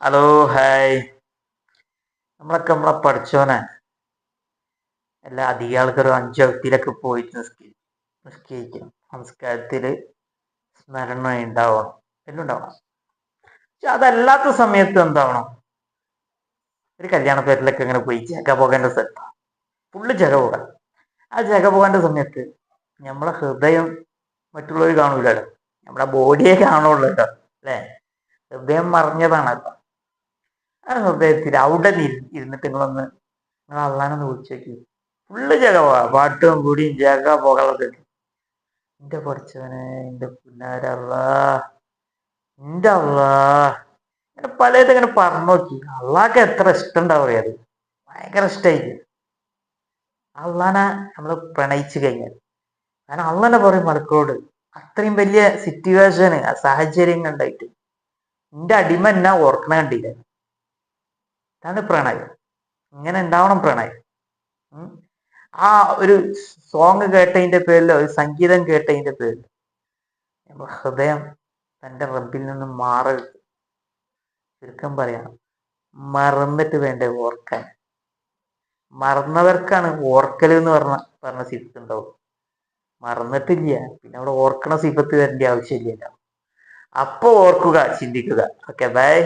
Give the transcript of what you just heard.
Hello, hi. നമ്മളെ പഠിച്ചോനെ എല്ലാ അധികം ആൾക്കാരും അഞ്ചൊക്തിയിലൊക്കെ പോയിട്ട് നിസ്കരിക്കും. നമസ്കാരത്തില് സ്മരണ ഉണ്ടാവണം, എല്ലാം ഉണ്ടാവണം. പക്ഷെ അതല്ലാത്ത സമയത്ത് എന്താവണം? ഒരു കല്യാണ പേരിലൊക്കെ ഇങ്ങനെ പോയി ജഗ പോകേണ്ട സ്ഥലത്ത് ഫുള്ള് ജഗ പോകാൻ. ആ ജഗ പോകേണ്ട സമയത്ത് നമ്മളെ ഹൃദയം മറ്റുള്ളവർ കാണൂലല്ലോ, നമ്മുടെ ബോഡിയെ കാണുള്ളൂ കേട്ടോ, അല്ലേ? ഹൃദയം മറിഞ്ഞതാണല്ലോ. ആ ഹൃദയത്തിൽ അവിടെ ഇരുന്നിട്ട് നിങ്ങൾ അള്ളാനൊന്ന് വിളിച്ചേക്ക്. ഫുള്ള് ജഗ പോകാം, പാട്ടും കൂടിയും ജഗ പോകാനുള്ളത്. എന്റെ പഠിച്ചവനെ, എന്റെ പുന്നാരല്ലാ, എന്റെ അള്ളാ. ഇങ്ങനെ പലത് ഇങ്ങനെ പറഞ്ഞു നോക്കി. അള്ളാഹ്ക്ക് എത്ര ഇഷ്ടം ഉണ്ടാവും അത്. ഭയങ്കര ഇഷ്ടമായിരിക്കും അള്ളാനെ നമ്മൾ പ്രണയിച്ചു കഴിഞ്ഞാൽ. കാരണം അള്ളാനെ പറയും മലക്കളോട്, അത്രയും വലിയ സിറ്റുവേഷന്, ആ സാഹചര്യം കണ്ടായിട്ട് എന്റെ അടിമ എന്നാ ഓർക്കണ കണ്ടില്ല. അതാണ് പ്രണയം. ഇങ്ങനെ ഉണ്ടാവണം പ്രണയം. ആ ഒരു സോങ് കേട്ടതിന്റെ പേരിലോ ഒരു സംഗീതം കേട്ടതിന്റെ പേരിൽ ഹൃദയം തൻ്റെ റബ്ബിൽ നിന്നും മാറരുത്. ചുരുക്കം പറയാം, മറന്നിട്ട് വേണ്ടേ ഓർക്കാൻ. മറന്നവർക്കാണ് ഓർക്കൽ എന്ന് പറഞ്ഞ സിഫത്ത് ഉണ്ടാവും. മറന്നിട്ടില്ല, പിന്നെ അവിടെ ഓർക്കണ സിഫത്ത് വരേണ്ട ആവശ്യമില്ലല്ലോ. അപ്പൊ ഓർക്കുക, ചിന്തിക്കുക. Okay, by.